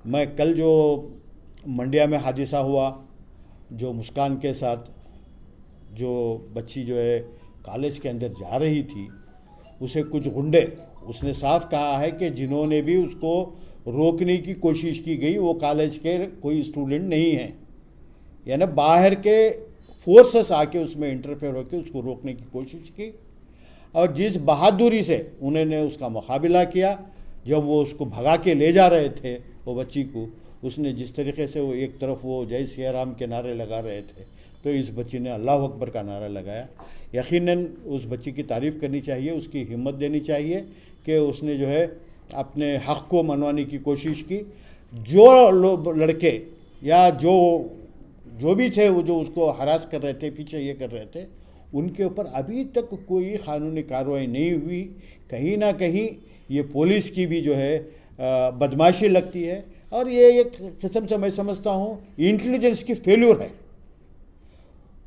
मैं कल जो मंडिया में हादसा हुआ, जो मुस्कान के साथ जो बच्ची जो है कॉलेज के अंदर जा रही थी, उसे कुछ गुंडे, उसने साफ कहा है कि जिन्होंने भी उसको रोकने की कोशिश की गई वो कॉलेज के कोई स्टूडेंट नहीं है, यानी बाहर के फोर्सेस आके उसमें इंटरफेयर होकर उसको रोकने की कोशिश की। और जिस बहादुरी से उन्होंने उसका मुकाबला किया, जब वो उसको भगा के ले जा रहे थे वो बच्ची को, उसने जिस तरीके से वो एक तरफ वो जय सिया राम के नारे लगा रहे थे, तो इस बच्ची ने अल्लाह अकबर का नारा लगाया। यकीनन उस बच्ची की तारीफ़ करनी चाहिए, उसकी हिम्मत देनी चाहिए कि उसने जो है अपने हक़ को मनवाने की कोशिश की। जो लड़के या जो भी थे वो जो उसको हरास कर रहे थे, पीछे ये कर रहे थे, उनके ऊपर अभी तक कोई कानूनी कार्रवाई नहीं हुई। कहीं ना कहीं ये पुलिस की भी जो है बदमाशी लगती है, और ये एक किस्म से मैं समझता हूँ इंटेलिजेंस की फेल्यूर है।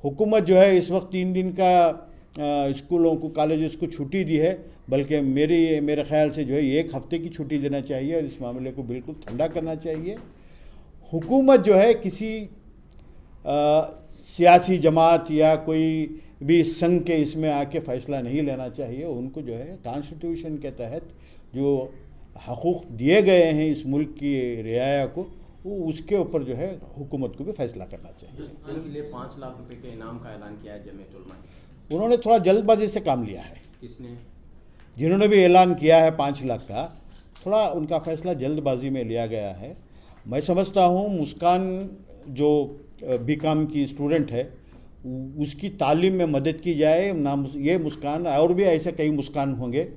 हुकूमत जो है इस वक्त 3 दिन का स्कूलों को, कॉलेजेस को छुट्टी दी है, बल्कि मेरे ख्याल से जो है 1 हफ्ते की छुट्टी देना चाहिए और इस मामले को बिल्कुल ठंडा करना चाहिए। हुकूमत जो है किसी सियासी जमात या कोई भी संघ के इसमें आके फ़ैसला नहीं लेना चाहिए। उनको जो है कॉन्स्टिट्यूशन के तहत जो हकूक़ दिए गए हैं इस मुल्क की रियाया को, वो उसके ऊपर जो है हुकूमत को भी फैसला करना चाहिए। जिनके लिए 5 लाख रुपए के इनाम का ऐलान किया है जमीयत उलमा ने, उन्होंने थोड़ा जल्दबाजी से काम लिया है। किसने? जिन्होंने भी ऐलान किया है 5 लाख का, थोड़ा उनका फैसला जल्दबाजी में लिया गया है। मैं समझता हूँ मुस्कान जो बीकॉम की स्टूडेंट है, उसकी तालीम में मदद की जाए। ना ये मुस्कान, और भी ऐसे कई मुस्कान होंगे।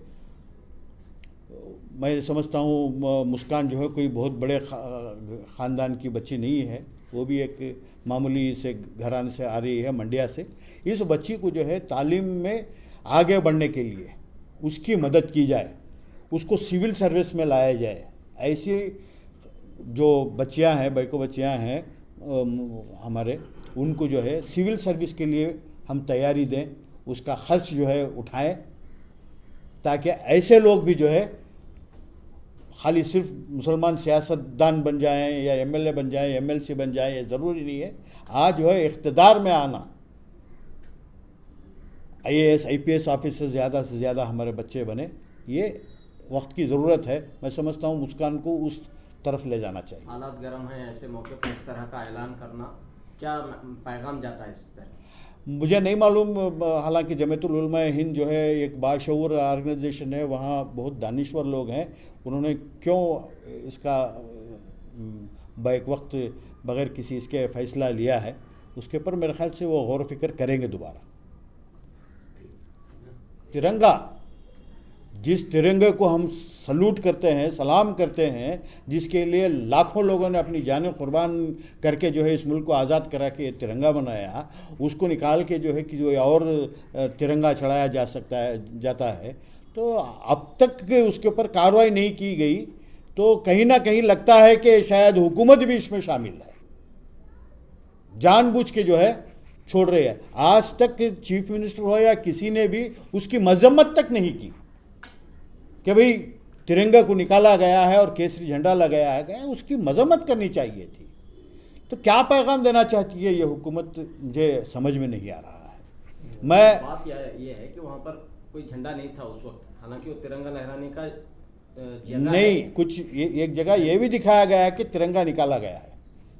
मैं समझता हूँ मुस्कान जो है कोई बहुत बड़े ख़ानदान की बच्ची नहीं है, वो भी एक मामूली से घराने से आ रही है, मंडिया से। इस बच्ची को जो है तालीम में आगे बढ़ने के लिए उसकी मदद की जाए, उसको सिविल सर्विस में लाया जाए। ऐसी जो बच्चियां हैं, बैको बच्चियां हैं हमारे, उनको जो है सिविल सर्विस के लिए हम तैयारी दें, उसका खर्च जो है उठाएं, ताकि ऐसे लोग भी जो है खाली सिर्फ मुसलमान सियासतदान बन जाएं या एमएलए बन जाएं, एमएलसी बन जाएं, ये ज़रूरी नहीं है। आज जो है इक़्तिदार में आना, आईएएस आईपीएस ऑफिसर ज़्यादा से ज़्यादा हमारे बच्चे बने, ये वक्त की ज़रूरत है। मैं समझता हूँ मुस्कान को उस तरफ ले जाना चाहिए। हालात गर्म हैं, ऐसे मौके पर इस तरह का ऐलान करना, क्या पैगाम जाता है इस तरह? मुझे नहीं मालूम, हालांकि जमीयतुल उलमा हिंद जो है एक बाशऊर ऑर्गेनाइजेशन है, वहाँ बहुत दानिश्वर लोग हैं। उन्होंने क्यों इसका बैक वक्त बग़ैर किसी इसके फ़ैसला लिया है, उसके ऊपर मेरे ख्याल से वो गौर फ़िक्र करेंगे दोबारा। तिरंगा, जिस तिरंगे को हम सल्यूट करते हैं, सलाम करते हैं, जिसके लिए लाखों लोगों ने अपनी जानें कुर्बान करके जो है इस मुल्क को आज़ाद करा के ये तिरंगा बनाया, उसको निकाल के जो है कि कोई और तिरंगा चढ़ाया जाता है, तो अब तक उसके ऊपर कार्रवाई नहीं की गई, तो कहीं ना कहीं लगता है कि शायद हुकूमत भी इसमें शामिल है, जानबूझ के जो है छोड़ रही है। आज तक चीफ मिनिस्टर हो या किसी ने भी उसकी मजम्मत तक नहीं की कि भाई तिरंगा को निकाला गया है और केसरी झंडा लगाया गया है, उसकी मजम्मत करनी चाहिए थी। तो क्या पैगाम देना चाहती है ये हुकूमत, मुझे समझ में नहीं आ रहा है। मैं बात ये है कि वहाँ पर कोई झंडा नहीं था उस वक्त, हालांकि वो तिरंगा लहराने का नहीं, कुछ एक जगह ये भी दिखाया गया है कि तिरंगा निकाला गया है।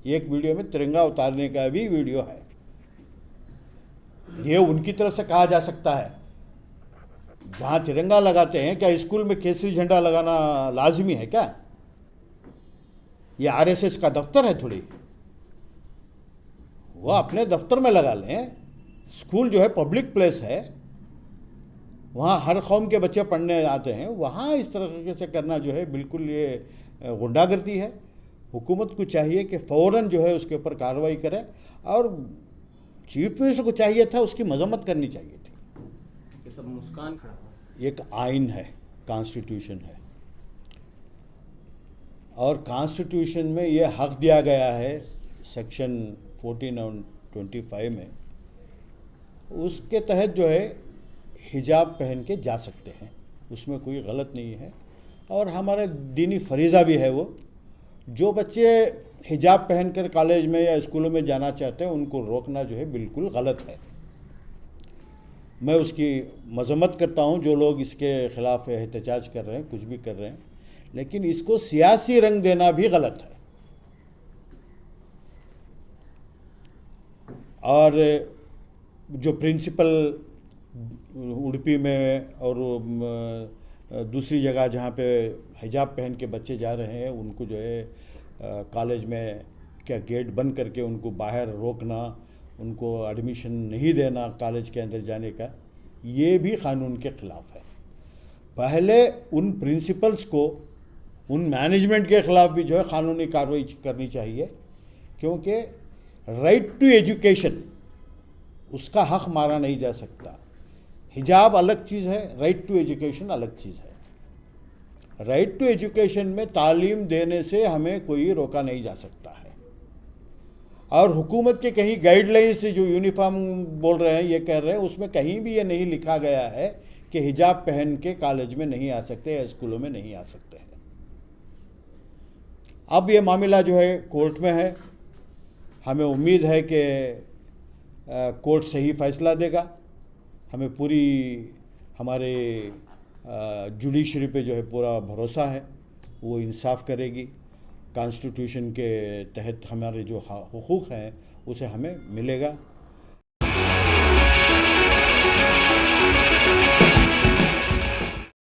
एक वीडियो में तिरंगा उतारने का भी वीडियो है। ये उनकी तरफ से कहा जा सकता है। जहाँ तिरंगा लगाते हैं, क्या स्कूल में केसरी झंडा लगाना लाजमी है क्या? ये आरएसएस का दफ्तर है थोड़ी, वो अपने दफ्तर में लगा लें। स्कूल जो है पब्लिक प्लेस है, वहाँ हर कौम के बच्चे पढ़ने आते हैं, वहाँ इस तरह से करना जो है बिल्कुल ये गुंडागर्दी है। हुकूमत को चाहिए कि फ़ौरन जो है उसके ऊपर कार्रवाई करे, और चीफ मिनिस्टर को चाहिए था उसकी मजम्मत करनी चाहिए थी। ये सब मुस्कान खड़ा, एक आइन है, कॉन्स्टिट्यूशन है, और कॉन्स्टिट्यूशन में ये हक़ दिया गया है सेक्शन 14 और 25 में, उसके तहत जो है हिजाब पहन के जा सकते हैं, उसमें कोई गलत नहीं है। और हमारे दीनी फरीज़ा भी है वो, जो बच्चे हिजाब पहनकर कॉलेज में या स्कूलों में जाना चाहते हैं उनको रोकना जो है बिल्कुल गलत है। मैं उसकी मजम्मत करता हूँ जो लोग इसके ख़िलाफ़ एहतजाज कर रहे हैं, कुछ भी कर रहे हैं, लेकिन इसको सियासी रंग देना भी गलत है। और जो प्रिंसिपल उडुपी में और दूसरी जगह जहाँ पे हिजाब पहन के बच्चे जा रहे हैं उनको जो है कॉलेज में क्या गेट बंद करके उनको बाहर रोकना, उनको एडमिशन नहीं देना कॉलेज के अंदर जाने का, ये भी कानून के ख़िलाफ़ है। पहले उन प्रिंसिपल्स को, उन मैनेजमेंट के ख़िलाफ़ भी जो है कानूनी कार्रवाई करनी चाहिए, क्योंकि राइट टू एजुकेशन उसका हक़ मारा नहीं जा सकता। हिजाब अलग चीज़ है, राइट टू एजुकेशन अलग चीज़ है। राइट टू एजुकेशन में तालीम देने से हमें कोई रोका नहीं जा सकता है। और हुकूमत के कहीं गाइडलाइंस से जो यूनिफॉर्म बोल रहे हैं, ये कह रहे हैं, उसमें कहीं भी ये नहीं लिखा गया है कि हिजाब पहन के कॉलेज में नहीं आ सकते या स्कूलों में नहीं आ सकते हैं। अब ये मामला जो है कोर्ट में है, हमें उम्मीद है कि कोर्ट सही फैसला देगा। हमें पूरी हमारे जुडिशरी पे जो है पूरा भरोसा है, वो इंसाफ करेगी। कॉन्स्टिट्यूशन के तहत हमारे जो हुकूक हैं उसे हमें मिलेगा।